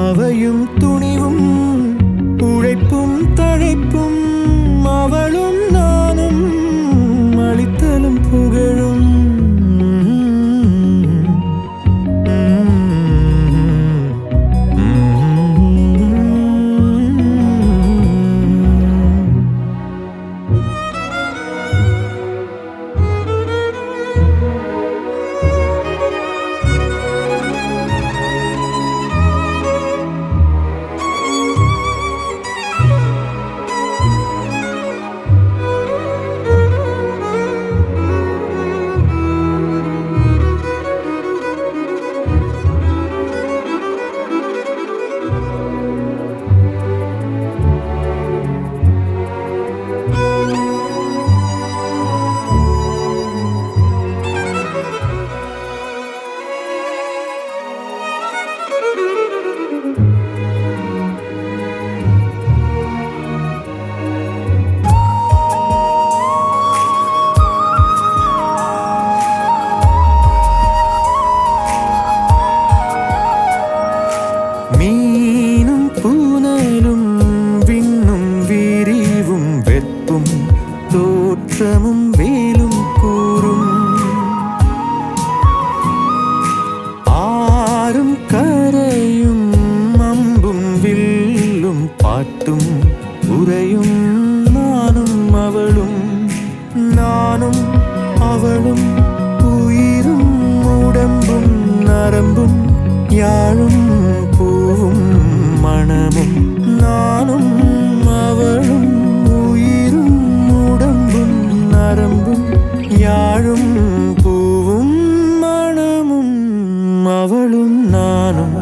அவையும் துணிவும் உழைப்பும் தழைப்பும் அவளும் நானும் அளித்தலும் புகழும் மீனும் பூனலும் விண்ணும் விரிவும் வெப்பும் தோற்றமும் வேலும் கூறும் ஆறும் கரையும் அம்பும் வில்லும் பாட்டும் உரையும் நானும் அவளும் நானும் அவளும் உயிரும் உடம்பும் நரம்பும் யாழும் பூவும் மணமும் நானும் அவளும் உயிரும் உடம்பும் நரம்பும் யாழும் பூவும் மணமும் அவளும் நானும்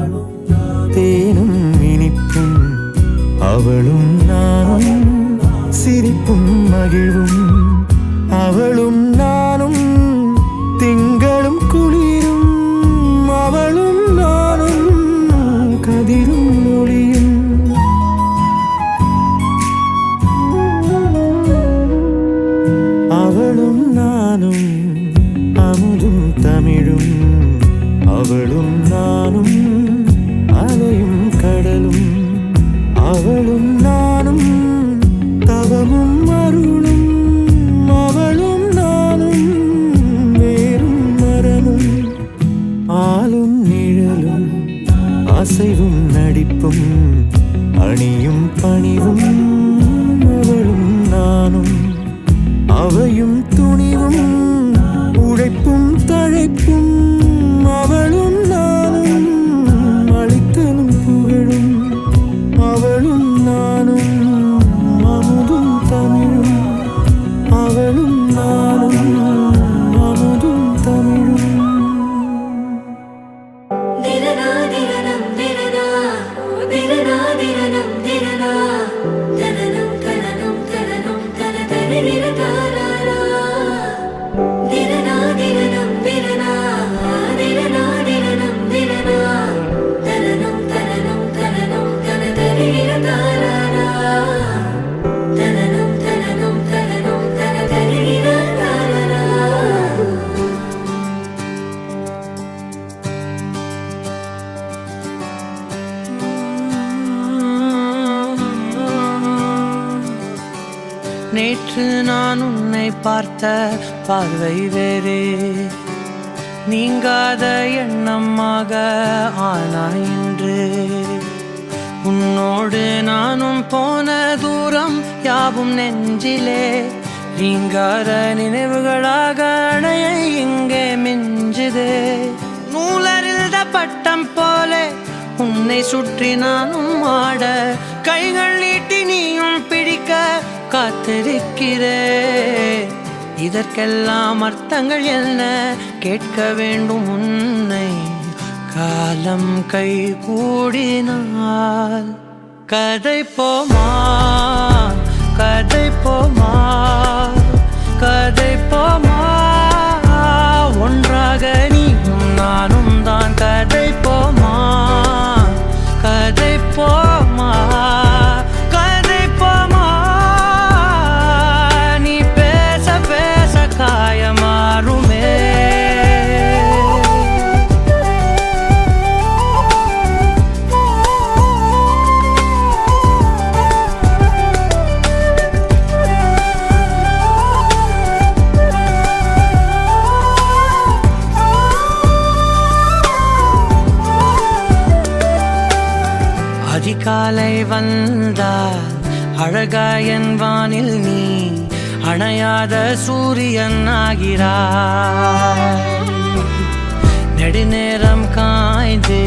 தேனும் இனிப்பும் அவளும் நானும் சிரிப்பும் மகிழ்வும் அவளும் நானும் திங்களும் குளிரும் அவளும் நானும் கதிரும் ஒளியும் அவளும் நானும் அமுதும் தமிழும் அவளும் நானும் அலையும் கடலும் அவளும் நானும் தவமும் அருளும் அவளும் நானும் வேறும் மரமும் ஆளும் நிழலும் அசைவும் நடிப்பும் அணியும் பணிவும் அவளும் நானும் அவையும் துணிவும் உழைப்பும் தழைப்பும் அவளும் நானும் அளித்தலும் புகழும் அவளும் நானும் அமுதும் தமிழும் அவளும் நானும் அமுதும் தமிழும் நேற்று நான் உன்னை பார்த்த பார்வை வேறே நீங்காத எண்ணமாக ஆனாய் என்று உன்னோடு நானும் போன தூரம் யாவும் நெஞ்சிலே நீங்காத நினைவுகளாக அணைய இங்கே மிஞ்சுதே நூலறிந்த பட்டம் போலே உன்னை சுற்றி நானும் ஆட கைகள் நீட்டி நீயும் பிடிக்க காத்திருக்கிறே இதற்கெல்லாம் அர்த்தங்கள் என்ன கேட்க வேண்டும் உன்னை காலம் கை கூடினால் கதை போமா கதை போமா கதை போமா ஒன்றாக நீயும் நானும் தான் கதை போமா கதை போமா கதை போமா நீ பேச பேச காயமாறுமே அதிகாலை வந்தால் அழகாயன் வானில் நீ அணையாத சூரியன் ஆகிறாய். நெடுநேரம் காய்ந்து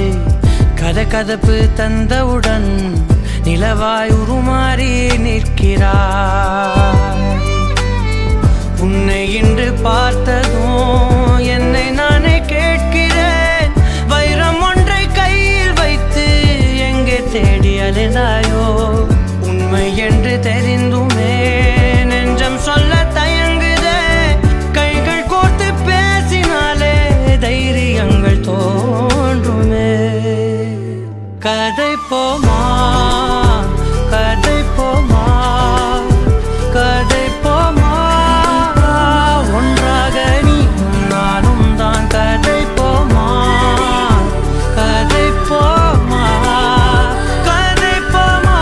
கதகதப்பு தந்தவுடன் நிலவாய் உருமாறி நிற்கிறாய். உன்னை இன்று பார்த்ததும் என்னை நானே கேட்கிறேன், வைரம் ஒன்றை கையில் வைத்து எங்கே தேடி அலைந்தாயோ? உண்மை என்று தெரிந்துமே நெஞ்சம் சொல்ல தயங்குதே, கைகள் கோர்த்து பேசினாலே தைரியங்கள் தோன்றுமே. கதை போமா கதை போமா கதை போமா, ஒன்றாக நீயும் நானும் தான். கதை போமா கதை போமா கதை போமா,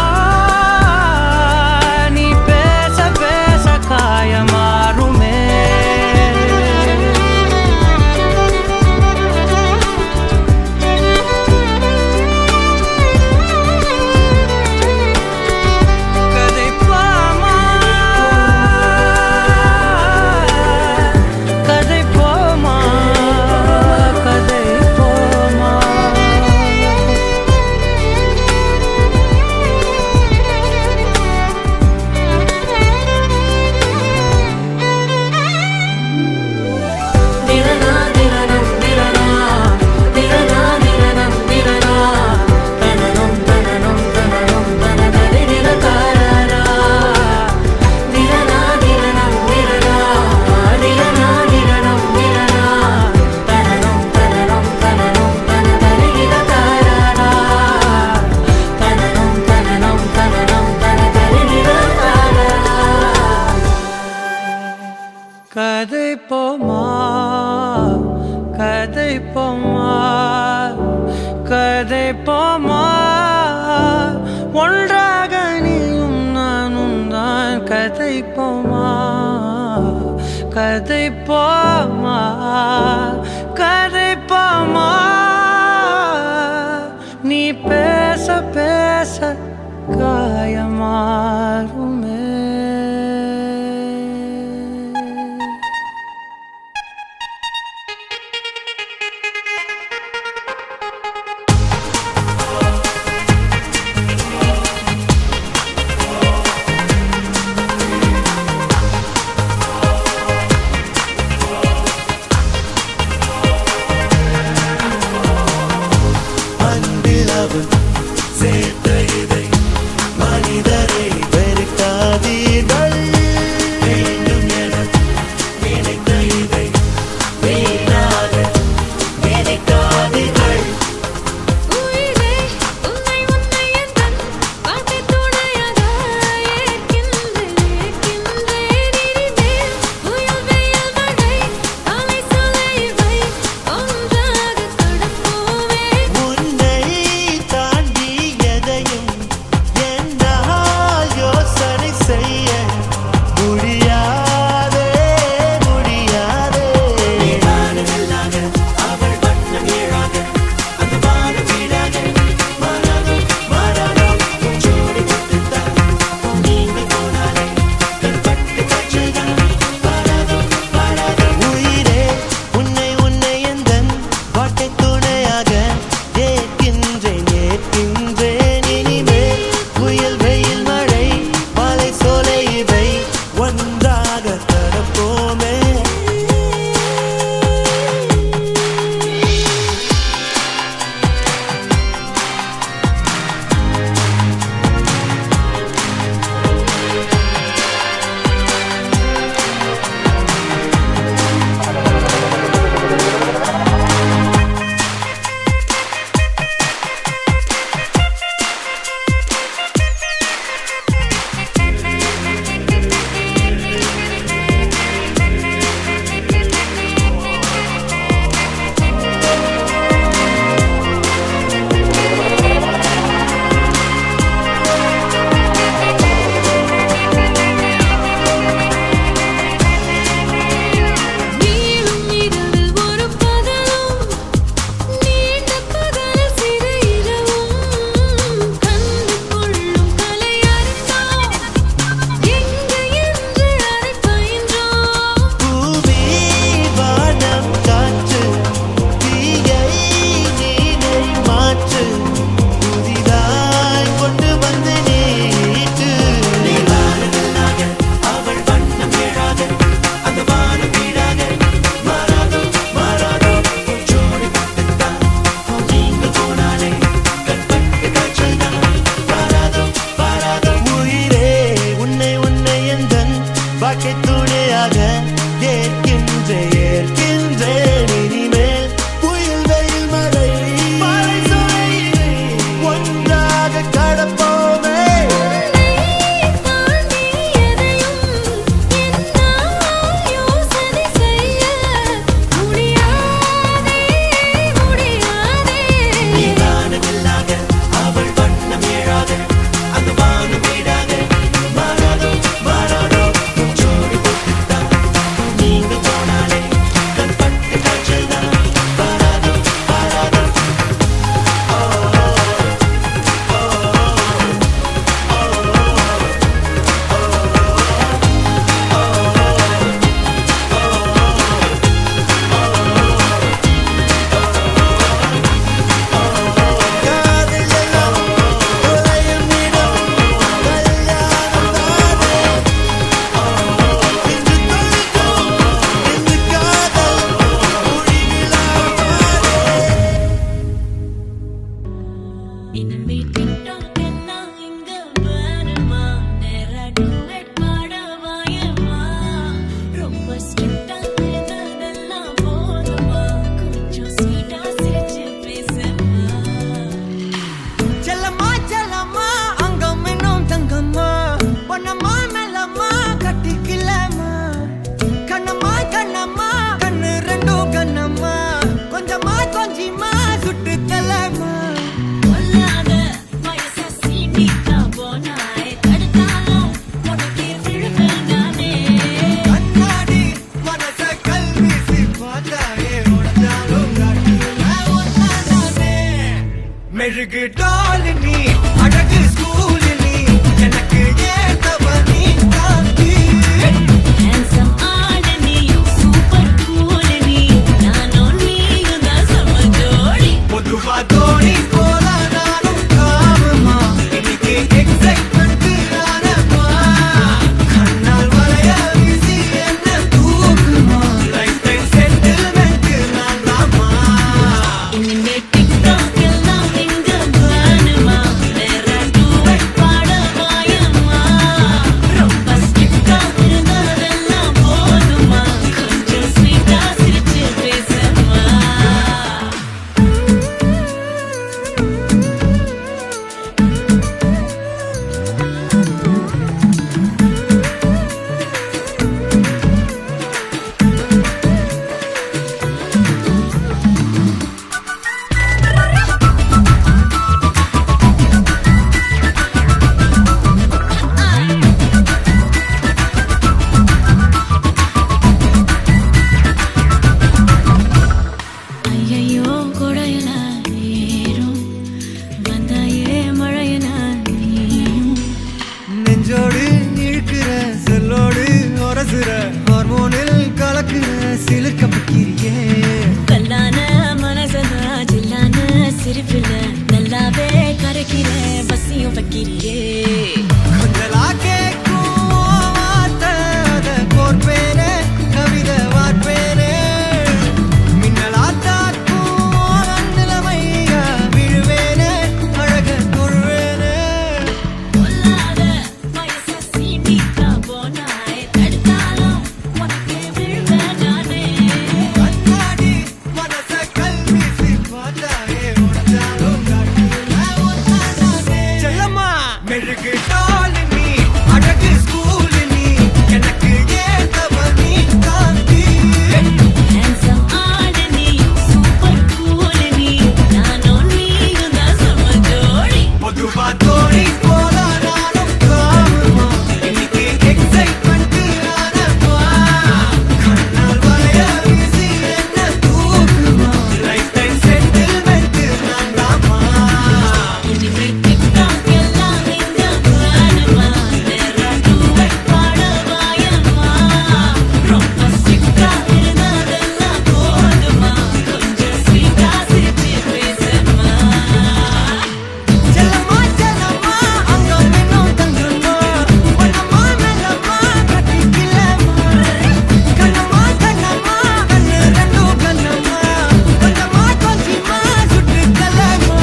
நீ பேச பேச காயமாறுமே. கதை போமா கதை போமா கதை போமா. திரனா திரனம் திரனா திரனா திரனம் திரனா தனனம் தனனம் தனனம் தனதரி திரகாரா. திரனா திரனம் திரனா திரனா திரனம் திரனா தனனம் தனனம் தனனம் தனதரி திரகாரா. தனனம் தனனம் தனனம் தனதரி திரகாரா. கதை போமா கதை போமா கதை போமா, ஒன்றாக நீயும் நானும் தான். கதை போமா கதை போமா கதை போமா, நீ பேச பேச காயமாறுமே. அன்பில் அவன் சேர்த்த இதை மனிதரை வெறுக்க வைக்கிறியே கொஞ்சலா கேக்கும் வார்த்தை அத கோர்ப்பேனே கவிதை வார்ப்பேனே மின்னலா தாக்கும் நிலைமையா விழுவேனே அழக தொழுவேனே பொல்லாத வயச சீண்டிக்கா போனாய் தடுத்தாலும் உனக்கு விழுவேன் நானே கண்ணாடி மனச கல்வீசி பார்த்தாயே உடஞ்சாலும் காட்டுல ஒன்னானே செல்லம்மா மெழுகு டால் நீ அழகு ஸ்கூல் நீ எனக்கு ஏத்தவ நீ காந்தி handsome ஆடு நீ சூப்பர் கூல் நீ நானும் நீயும் தான் சம ஜோடி பொதுவா தோழி போல நானும் காணுமா இன்னைக்கு எக்ஸைட்மெண்ட் ஆனப்பா கண்ணால் வளைய வீசி என்ன தூக்குமா லைஃப் டைம் செட்டில்மெண்ட் நான் தாமா இனிமே டிக்டாக் எல்லாம் இந்த பாடுமா நேரா டூவெட் பாட வாயம்மா ரொம்ப ஸ்ட்ரிக்டா இருந்ததெல்லாம் போதுமா கொஞ்சம் ஸ்வீட்டா சிரிச்சு பேசம்மா செல்லம்மா செல்லம்மா அங்க இன்னும் தங்குமா பொன்னம்மா மெல்லம்மா கட்டிக்கலம்மா கண்ணம்மா கண்ணம்மா கண்ணு ரெண்டும் கண்ணம்மா கொஞ்சமா கொஞ்சமா சுட்டுக்கலம்மா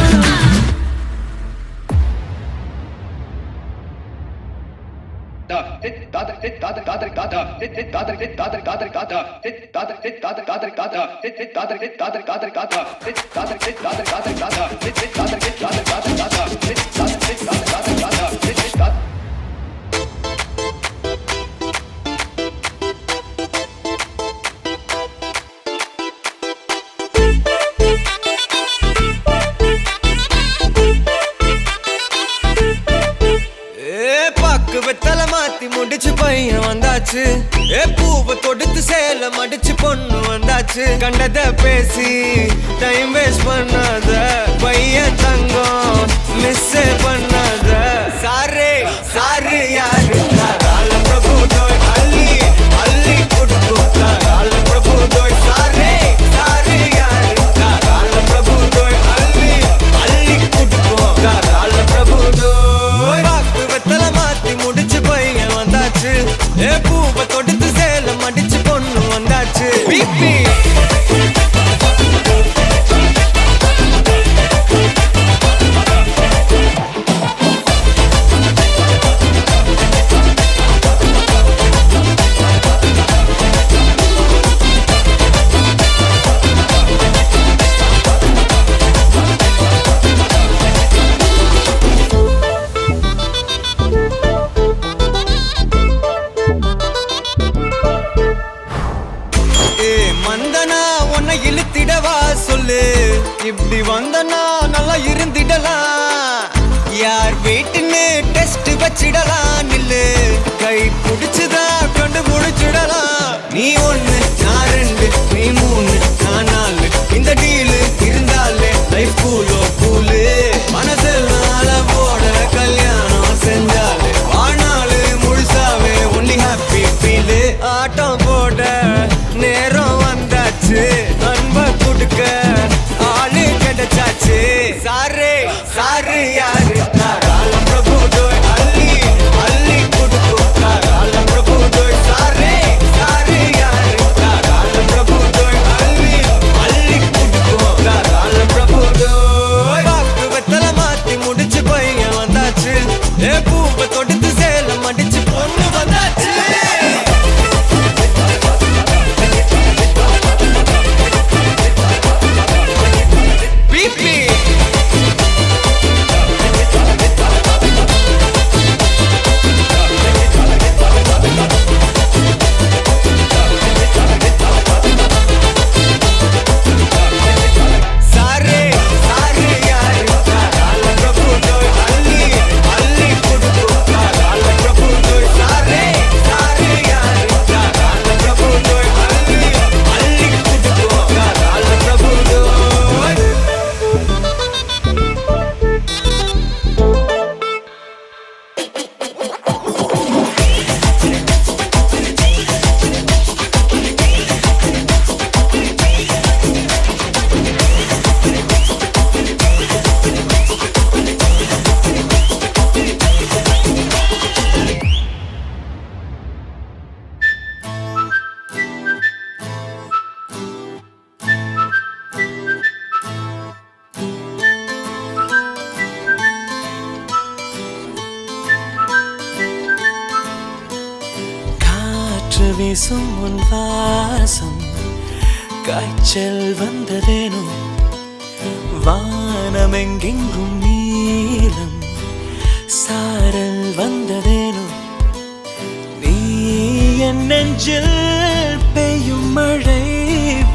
பாக்கு வெத்தல மாத்தி முடிச்சு பையன் வந்தாச்சு பூவை தொடுத்து சேல மடிச்சு பொண்ணு வந்தாச்சு கண்டத பேசி டைம் வேஸ்ட் பண்ணாத பையன் தங்கம் மிஸ் பண்ணாத சாரே சாரு யாரு கால பிரபு தோய் அள்ளி அள்ளி குடுக்கு கால பிரபு தோய் சாரே சாரு யாரு கால பிரபு தோய் அள்ளி அள்ளி குடுக்கு கால பிரபு தோய் பாக்கு வெத்தல மாத்தி முடிச்சு பையன் வந்தாச்சு பூவை தொடுத்து சேல மடிச்சு பொண்ணு வந்தாச்சு பிபி மந்தனா உன்னை இழுத்திடவா சொல்லு இப்படி வந்தனா நல்லா இருந்திடலாம் யார் வீட்டுன்னு டெஸ்ட் வச்சிடலாம் நில்லு கை பிடிச்சுதா கண்டு முடிச்சிடலாம் நீ ஒண்ணு நான் ரெண்டு நீ மூணு நான் நாலு இந்த டீலு இருந்தாலே லைஃப் கூலோ கூலு மனசெல்லாம் போட கல்யாணம் செஞ்சாலே ஆனாலு முழுசாவே ஒன்லி ஹாப்பி ஃபீலு ஆட்டம் போட நேரம் வந்தாச்சு அன்ப கொடுக்க ஆளு கிடைச்சாச்சு சாரே சாரு யாரு கால பிரபு தோய் அள்ளி அள்ளி கொடுக்கு கால பிரபு தோய் சாரே சாரு யாரு கால பிரபு தோய் அள்ளி அள்ளி கொடுக்கு கால பிரபு தோய் பாக்கு வெத்தல மாத்தி முடிச்சு பையன் வந்தாச்சு பூவை தொடுத்து சேல மடிச்சு பொண்ணு வந்தாச்சு பிபி சாரே சாரு யாரு கால பிரபு தோய் அள்ளி அள்ளி குடு காற்று வீசும் உன் வாசம் காய்ச்சல் வந்ததேனோ வானமெங்கெங்கும் நீலம் சாரல் வந்ததேனோ நீ என் நெஞ்சில் பெய்யும் மழை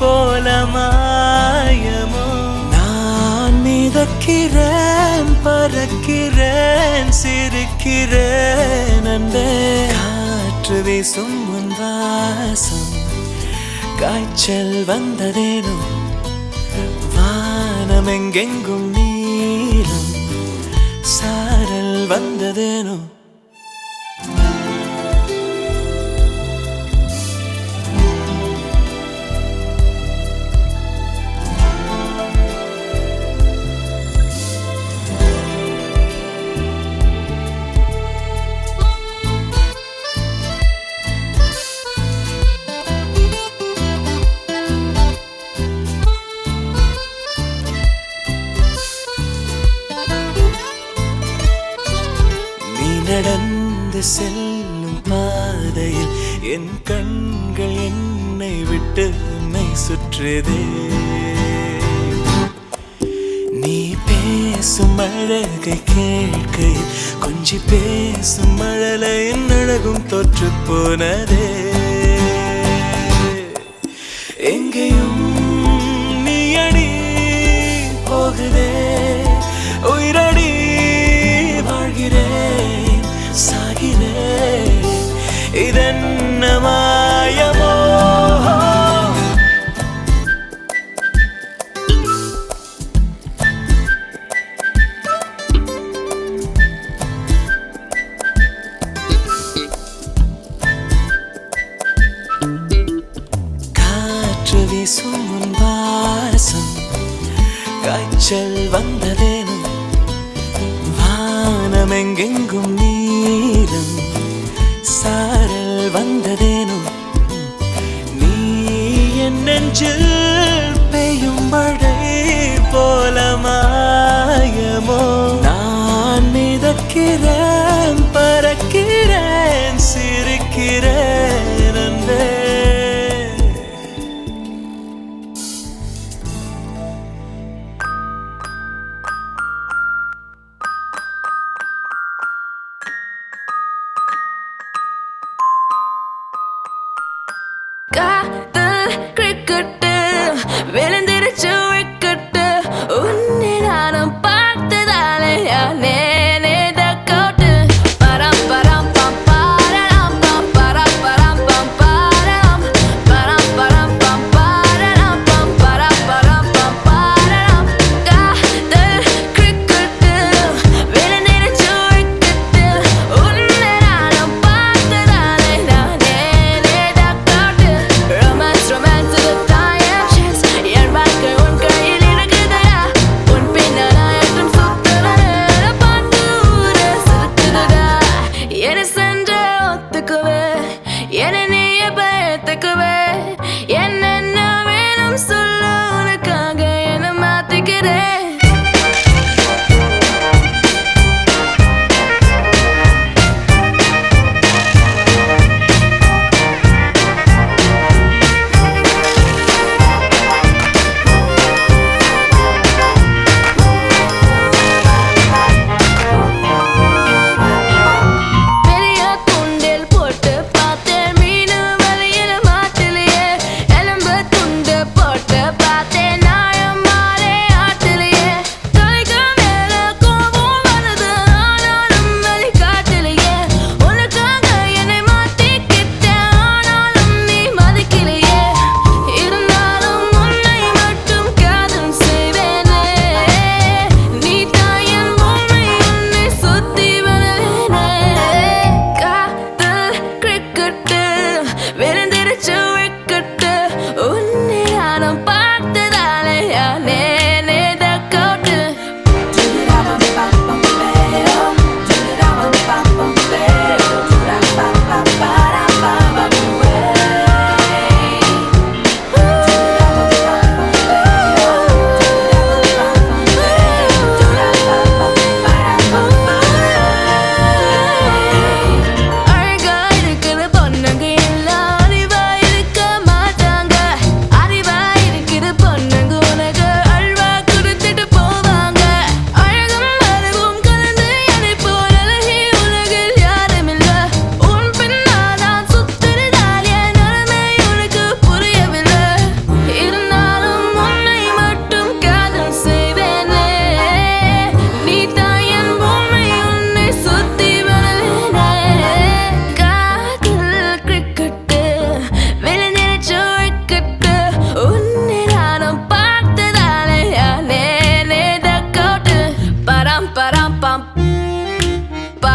போல மாயமோ நான் மிதக்கிறேன் பறக்கிறேன் சிரிக்கிறேன் அன்பே காற்று வீசும் உன் வாசம் காய்ச்சல் வந்ததேனோ வானமெங்கெங்கும் நீலம் சாரல் வந்ததேனோ நடந்து செல்லும் பாதையில் என் கண்கள் என்னை விட்டு உன்னை சுற்றுதே நீ பேசும் அழகை கேட்கையில் கொஞ்சி பேசும் மழலையின் அழகும் தொற்று போனதே எங்கேயும் நீ அடி போகுதே உயிரடி வாழ்கிறேன் சாகிறேன் இதென்ன மாயமோ காற்று வீசும் உன் வாசம் காய்ச்சல் வந்ததேனோ வானமெங்கெங்கும் நீலம் சாரல் வந்ததேனோ நீ என் நெஞ்சில் பெய்யும் மழை போல மாயமோ நான் மிதக்கிறேன் பறக்கிறேன் சிரிக்கிறேன் அன்பே காதல் கிரிக்கெட்டு விழுந்திருச்சு விக்கெட்டு உன்னை நானும் பார்த்ததாலே நேனே கோட்டு பரம் பரம் பம் பாரலாம் பம் பரம்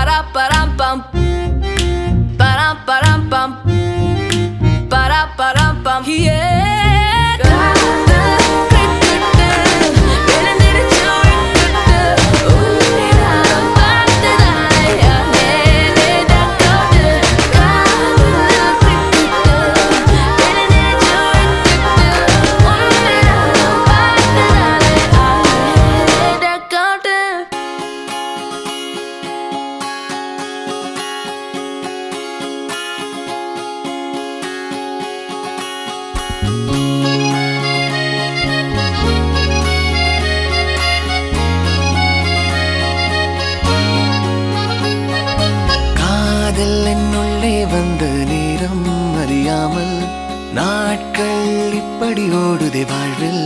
para param pam para param pam yeah காதல் என்னுள்ளே வந்த நேரம் அறியாமல் நாட்கள் இப்படி ஓடுதே வாழ்வில்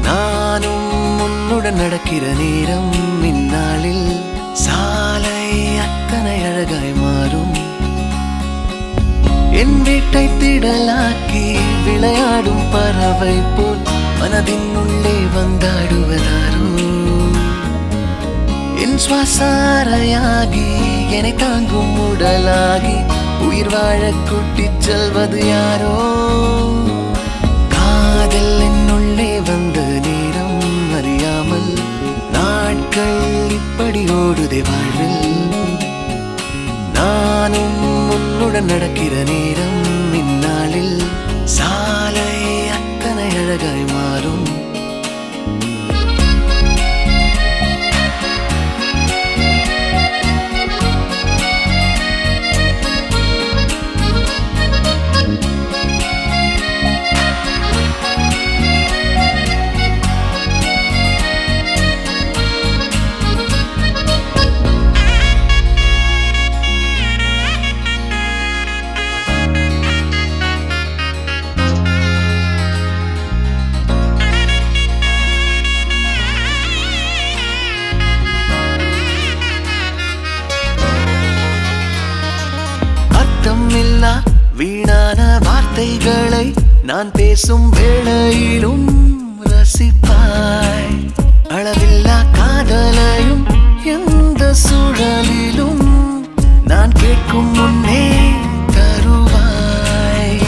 நானும் உன்னுடன் நடக்கிற நேரம் இந்நாளில் சாலை அத்தனை அழகாய் மாறும் என் வீட்டை திடலாக்கி விளையாடும் பறவை போல் மனதின் உள்ளே வந்தாடுவதாரோ என் சுவாசாரையாகி என்னை தாங்கும் உடலாகி உயிர் வாழ கூட்டிச் செல்வது யாரோ காதல் என்னுள்ளே வந்த நேரம் அறியாமல் நாட்கள் இப்படி ஓடுதே வாழ்வில் நானும் உன்னுடன் நடக்கிற நேரம் இந்நாளில் சாலை அத்தனை அழகாய் மாறும் இல்லா வீணான வார்த்தைகளை நான் பேசும் வேளையிலும் ரசிப்பாய் அளவில்லா காதலையும் எந்த சூழலிலும் நான் கேட்கும் முன்னே தருவாய்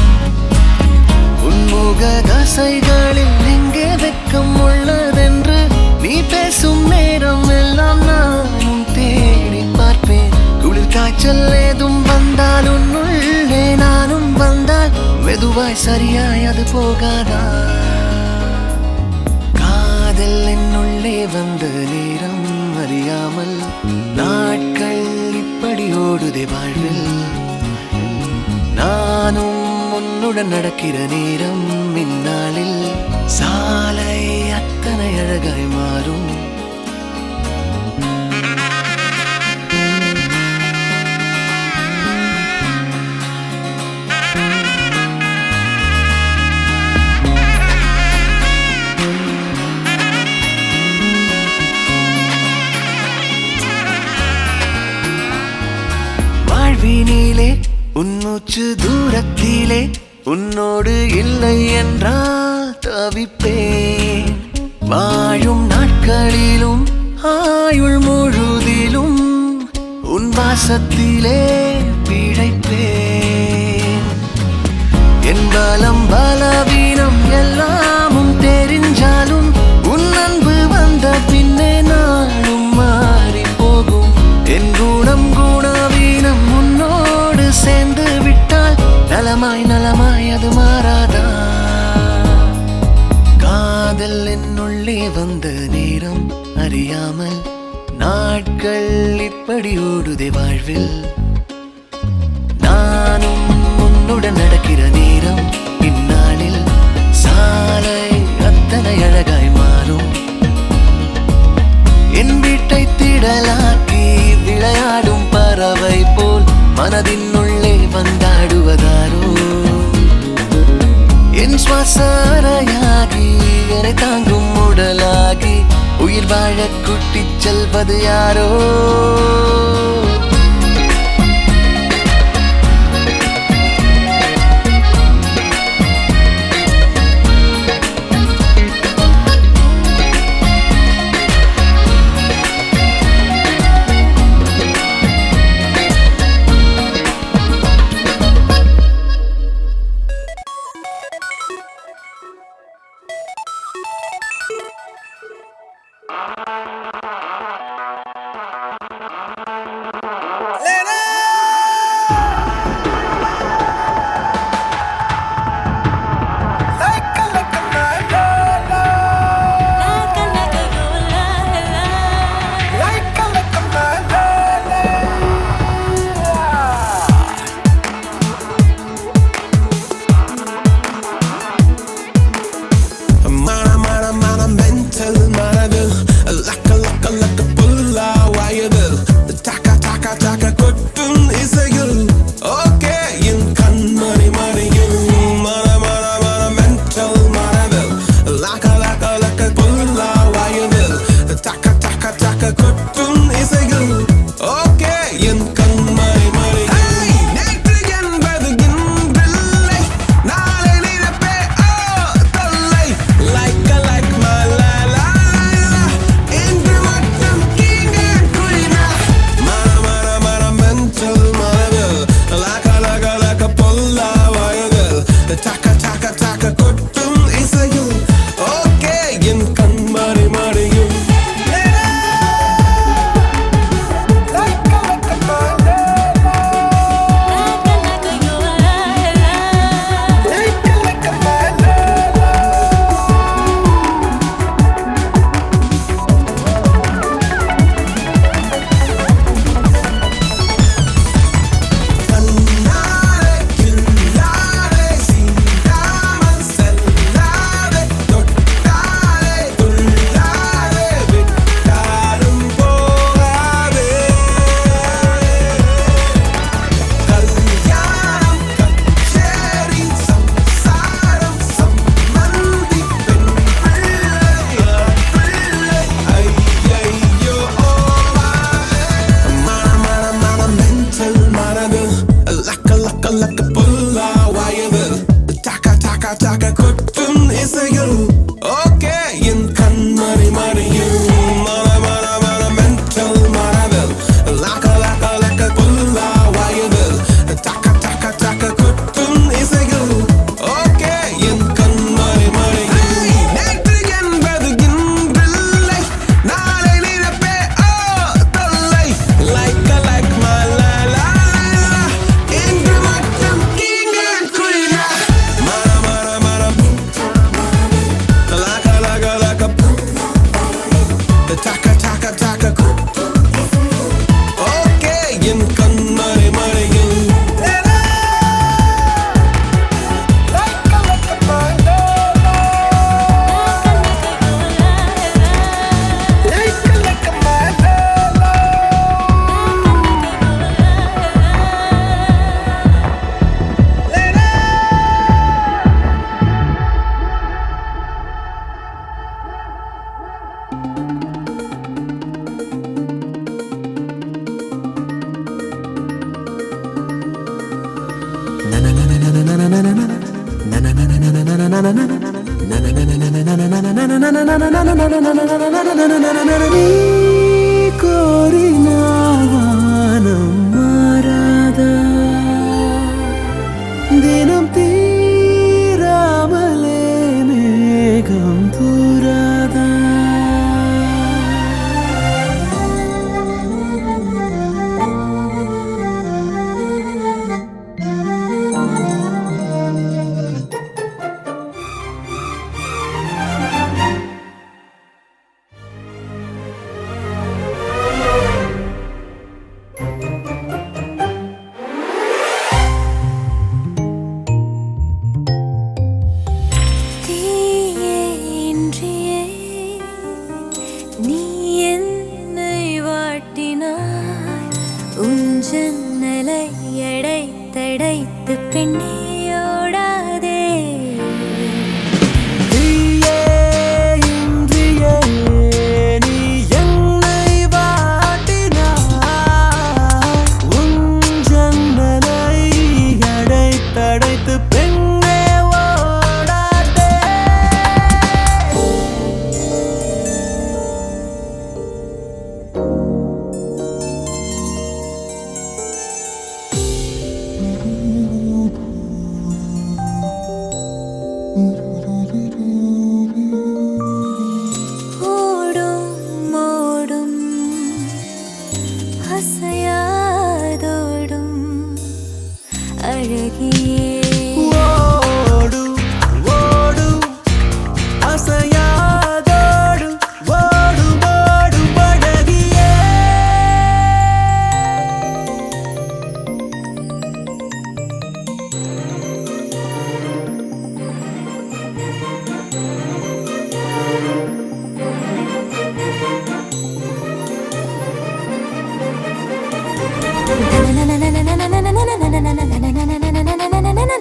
உன்முக தசைகளில் எங்கே வெட்கம் உள்ளதென்று நீ பேசும் நேரம் எல்லாம் நானும் தேடி பார்ப்பேன் குளிர் காய்ச்சல் ஏதும் வந்தால் உன்னுள்ளே நானும் வந்தால் மெதுவாய் சரியாய் அது போகாதா காதல் என்னுள்ளே வந்த நேரம் அறியாமல் நாட்கள் இப்படி ஓடுதே வாழ்வில் நானும் உன்னுடன் நடக்கிற நேரம் இந்நாளில் சாலை அத்தனை அழகாய் மாறும் வாழ்வினிலே உன்மூச்சு தூரத்திலே உன்னோடு இல்லை என்றால் தவிப்பேன் வாழும் நாட்களிலும் ஆயுள் முழுதிலும் உன் வாசத்திலே பிழைப்பேன் என் பலம் பலவீனம் எல்லாமும் தெரிஞ்சாலும் உன் அன்பு வந்த பின்னே நானும் மாறி போகும் என் குணம் குணவீனம் உன்னோடு சேர்ந்து விட்டால் நலமாய் நலமாய் அது மாறாதா காதல் என்னுள்ளே வந்த நேரம் அறியாமல் நாட்கள் இப்படி ஓடுதே வாழ்வில் நானும் உன்னுடன் நடக்கிற நேரம் இந்நாளில் சாலை அத்தனை அழகாய் மாறும் என் வீட்டை திடலாக்கி விளையாடும் பறவை போல் மனதின் உள்ளே வந்தாடுவதாரோ என் சுவாசாரையாகி என்னை தாங்கும் உடலாகி உயிர் வாழ கூட்டிச் செல்வது யாரோ இசைகள் ஓகே என் கண்மணி மறை நேற்று என்பது இன்றில்லை நாளை நினைப்பே தொல்லை like my la la la இன்று மட்டும் king and queen மர mental மனதில் like பொல்லா வயதில் taka கொட்டும் இசையில் ஓகே என் கண்மணி மறையும் like பொல்லா வயதில் taka கொட்டும் இசையில் ஓகே என் கண்மணி மறியும் மன mental மனதில் like பொல்லா வயதில் taka கொட்டும் இசையில் ஓகே என் கண்மணி மறியும் நேற்று என்பது இன்றில்லை நாளை நினைப்பே தொல்லை like my la la la இன்று மட்டும் king and queen மர taka ஓகே என் கண்மணி மறையும் நீ கோரினால் வானம் மாறாதா தினம் தீராமலே மேகம் தூராதா ஜன்னலை அடைத்தடைத்து பெண்ணியோடாதே அசையாதோடும் அழகியே ஓடு ஓடு அசையாதோடு ஓடு ஓடு அழகியே na na na na na na na na na na na na na na na na na na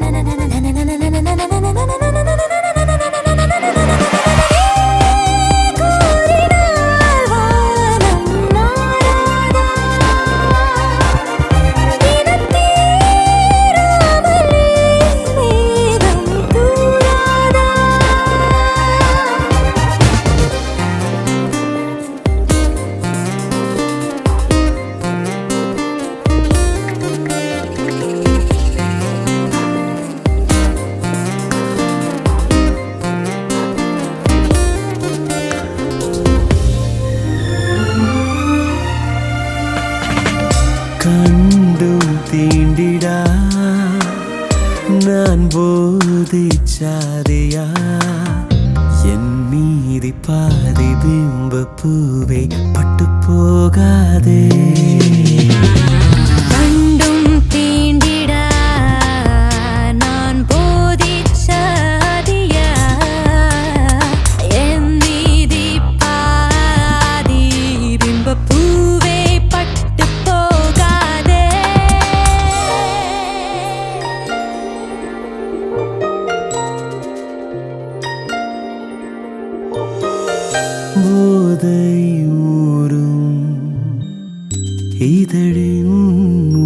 இதழின்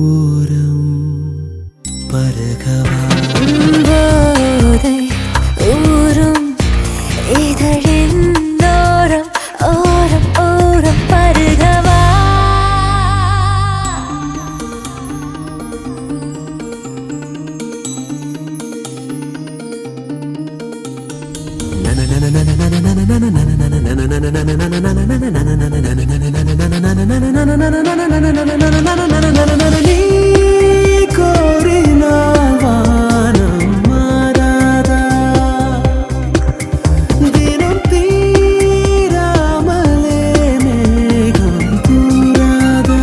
ஓரம் பருகவா போதை ஊரும் இதழின் ஓரம் ஓரம் ஓரம் பருகவா நீ கோரினால் வானம் மாறாதா தினம் தீராமலே மேகம் தூராதா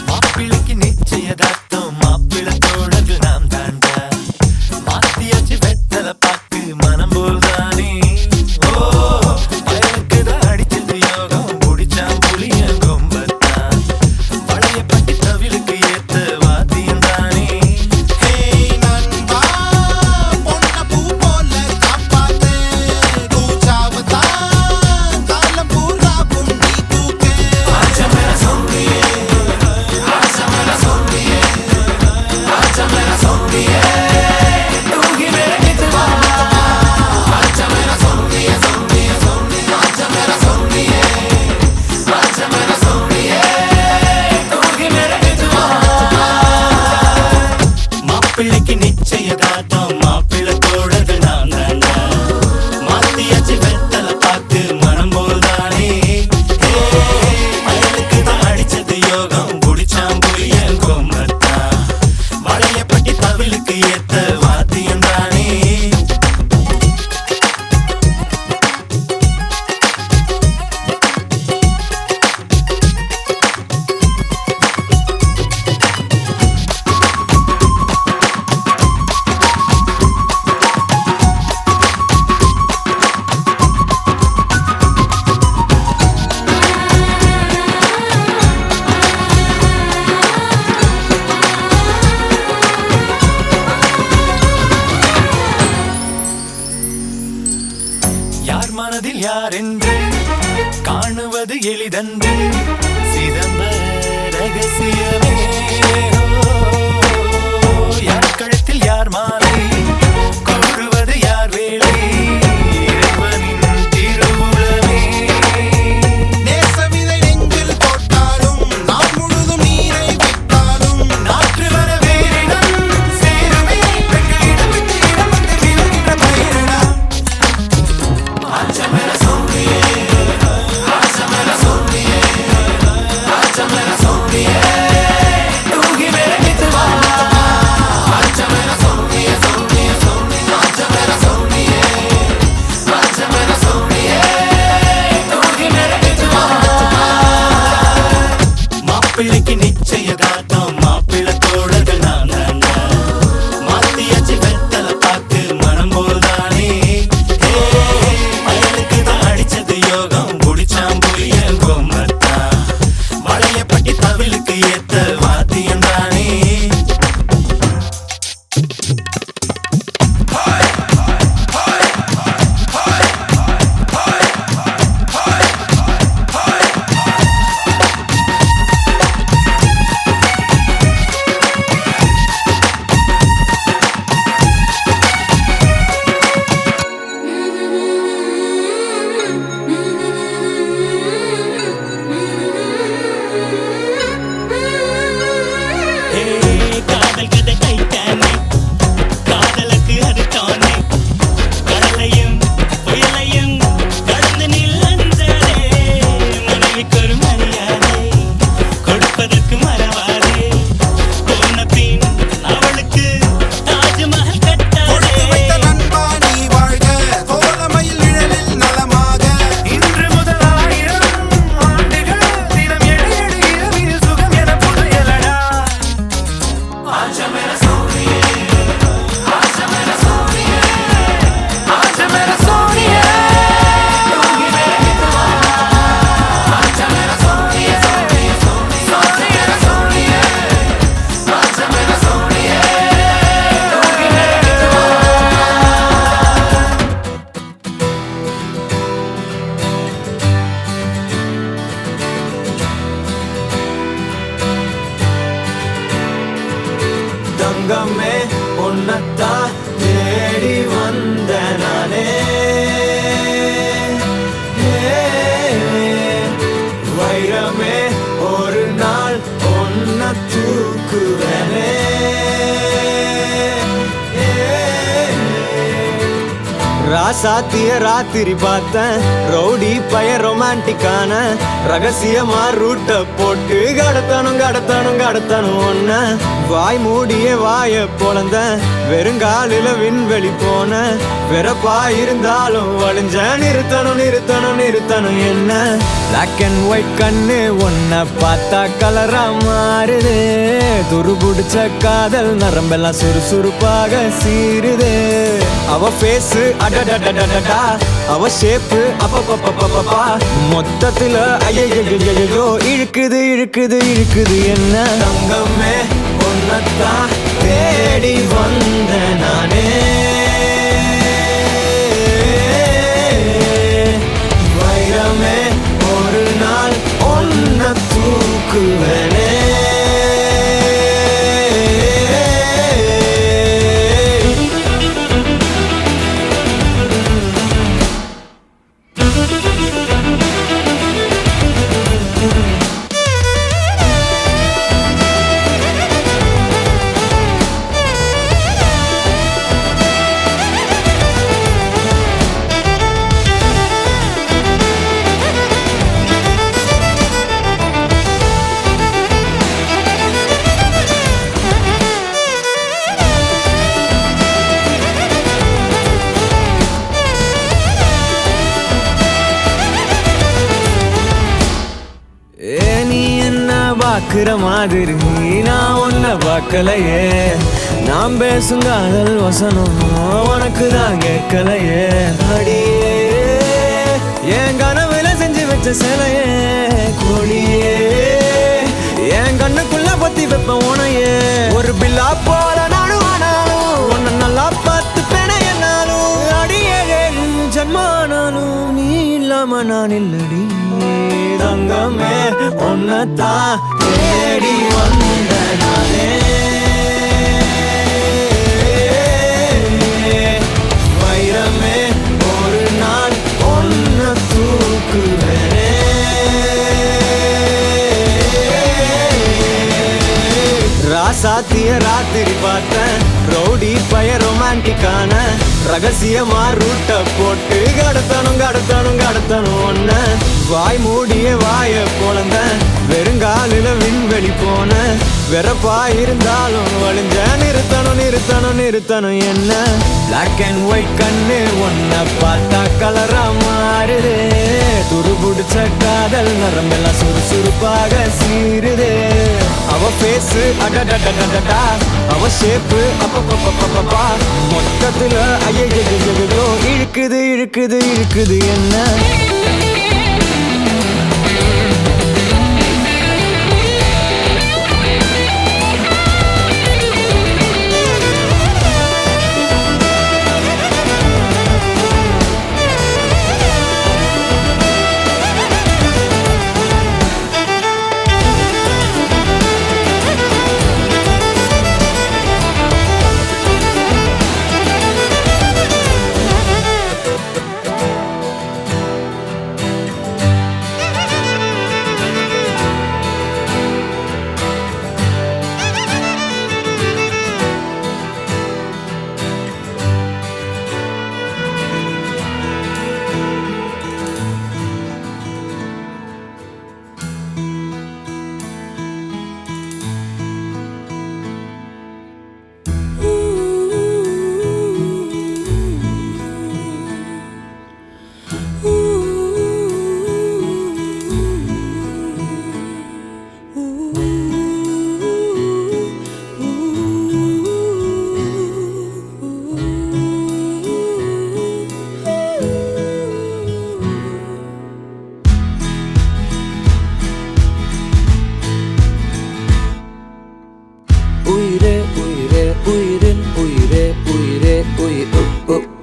மாப்பிள்ளைக்கு நிச்சயதார்த்தம் மாப்பிள்ளத்தோடது நாம் தாண்டா மாத்தியாச்சு வெத்தலை பாக்கு மனம் போல்தானே ஓ பயனுக்கு தான் அடிச்சது யோகம் குடிச்சா புளிய கொம்பத்தான் பழைய பட்டி தவிலுக்கு ஏத்த வாத்தியம் தானே மாப்பிள்ளைக்கு நிச்சயதார்த்தம் மாப்பிள்ளத்தோடது நாம் தாண்டா மாத்தியாச்சு வெத்தலை பாக்கு மனம் போல்தானே பயனுக்கு தான் அடிச்சது யோகம் குடிச்சாம் புளிய கொம்பத்தான் பழைய பட்டி தவிலுக்கு ஏத்த வாத்தியம் தானே யார் மனதில் யார் என்று காணுவது எளிதன்று சிதம்பர ரகசியமே யார் கழுத்தில் யார் மாலை கூறுவது யார் வேலை இறைவனின் திருவுளமே நாற்று வர வேறிடம் சேருமே பெண்களிடம் விட்டு இடம் வந்து விழுகின்ற பயிரிடம் Acha me la sonríe, sonríe, sonríe. Acha me la sonríe. தங்கமே ஒரு நாள் ஒன்ன தூக்குவனே ராசாத்திய ராத்திரி பார்த்தேன் ரவுடி பய ரொமான்டிக்கான ரகசியமா ரூட்ட போட்டு கடத்தணும் ஒன்ன வாய் மூடிய வாய பொழந்த வெறுங்காலில விண்வெளி போன வெறப்பா இருந்தாலும் வழிஞ்ச நிறுத்தணும் என்ன பிளாக் அண்ட் ஒயிட் கண்ணு ஒன்ன பார்த்தா கலரா மாறுது துருபுடிச்ச காதல் நரம்பெல்லாம் சுறுசுறுப்பாக சீருது அவ ஃபேஸ் அடடடடடடா அவ ஷேப்பு அப்பப்பப்பப்பப்பா மொத்தத்துல ஐயோ இழுக்குது என்ன தங்கமே ஒன்னத்தான் தேடி வந்த நானே வைரமே ஒரு நாள் ஒன்ன தூக்குவனே நீ என்ன பாக்குற மாதிரி நான் உன்ன பார்க்கலையே நான் பேசும் காதல் வசனம் உனக்கு தான் கேட்கலையே அடியே என் கனவுல செஞ்சு வச்ச சிலையே கோழியே என் கண்ணுக்குள்ள பத்தி வைப்ப உனையே ஒரு பில்லா போல நானும் ஆனாலும் உன்னை நல்லா பார்த்து பெண என்னாலும் அடியே ஜன்மானாலும் நீ இல்லாம நான் இல்லடி தங்கமே ஒன்னத்தான் தேடி வந்த நானே வைரமே ஒரு நாள் ஒன்ன தூக்குவனே ராசாத்திய ராத்திரி பார்த்தேன் ரவுடி பய ரொமான்டிக்கான ரகசியமா ரூட்ட போட்டு கடத்தணும் ஒன்ன வாய் மூடிய வாய பொழந்த வெறுங்காலில விண்வெளி போன வெறப்பா இருந்தாலும் வழிஞ்ச நிறுத்தணும் என்ன பிளாக் அண்ட் ஒயிட் கண்ணு ஒன்ன பார்த்தா கலரா மாறுது துருபுடிச்ச காதல் நரம்பெல்லாம் சுறுசுறுப்பாக சீருது அவ ஃபேஸ் அடடடடடா அவ ஷேப்பு அப்பப்பப்பப்பப்பா மொத்தத்துல ஐயோ இழுக்குது என்ன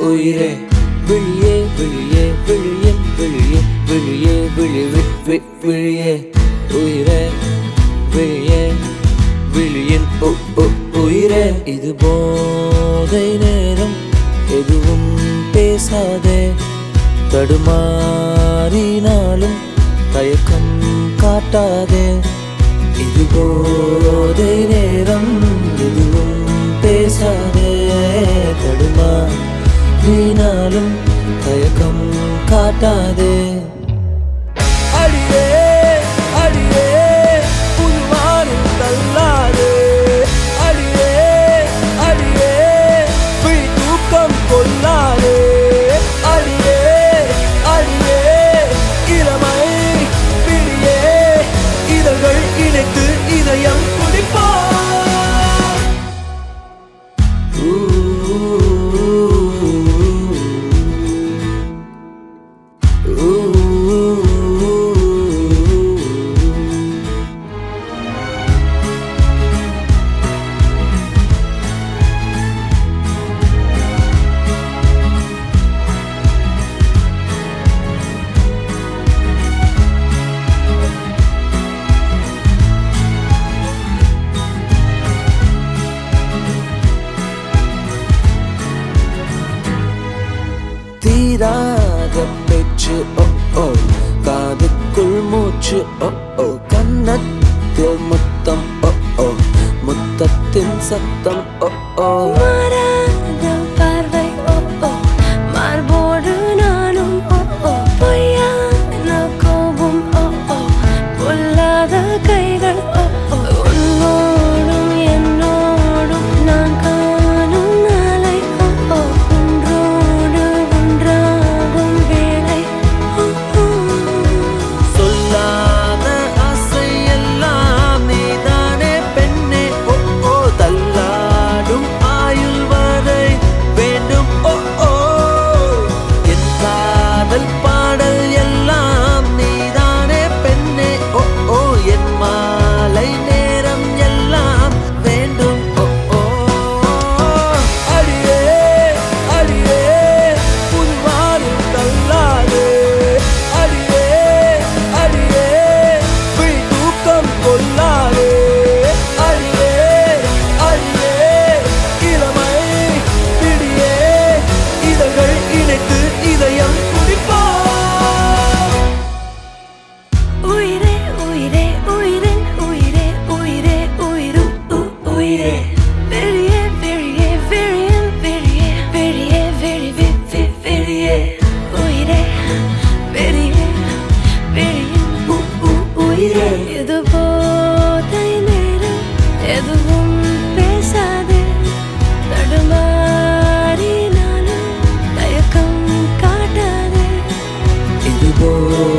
உயிரே விழியே விழியே விழியின் விழியே விழியே விழி விழியே உயிரே விழியே விழியின் உயிரே இது போதை நேரம் எதுவும் பேசாதே தடுமாறினாலும் தயக்கம் காட்ட காட்டாதே. இது போதை நேரம், எதுவும் பேசாதே. தடுமா வீணாலும் தயக்கம் காட்டாதே. அடியே அடியே புதுவானில் தள்ளாதே. அடியே அடியே விழி தூக்கம் கொள்ளாதே. அடியே அடியே இளமை பிடியே இதழ்கள் இணைத்து இதயம் குடிப்பா. தீராத பேச்சு ஓ ஓ, காதுக்குள் மூச்சு ஓ ஓ, கன்னத்தில் முத்தம் ஓ ஓ, முத்தத்தின் சத்தம் ஓ ஓ. மாறாத பார்வை ஓ ஓ, மார்போடு நானும் ஓ ஓ, பொய்யான கோபம் ஓ ஓ, பொல்லாத கைகள் ஓ ஓ, உன்னோடும் என்னோடும் நான் காணும் நாளை ஓ ஓ, ஒன்றோடு ஒன்றாகும் வேளை ஓ ஓ. சொல்லாத ஆசை எல்லாம் நீதானே பெண்ணே ஓ ஓ, தள்ளாடும் ஆயுள் வரை வேண்டும் ஓ ஓ. என் காதல் பாடல் எல்லாம் நீதானே பெண்ணே ஓ ஓ, என் மாலை நேரம் எல்லாம் வேண்டும் ஓ ஓ. அடியே அடியே புதுவானில் தள்ளாதே. அடியே அடியே விழி தூக்கம் கொள்ளாதே. அடியே அடியே இளமை பிடியே இதழ்கள் இணைத்து இதயம் குடிப்பா. உயிரே உயிரே உயிரின் உயிரே உயிரே உயிரும் உயிரே, வெளியே வெளியே வெளியின் வெளியே வெளியே வெளி வெளியே, உயிரே வெளியே வெளியின் உயிரே. இது போதை நேரம், எதுவும் பேசாதே. தடுமாறினாலும் தயக்கம் காட்டாதே. இது போதை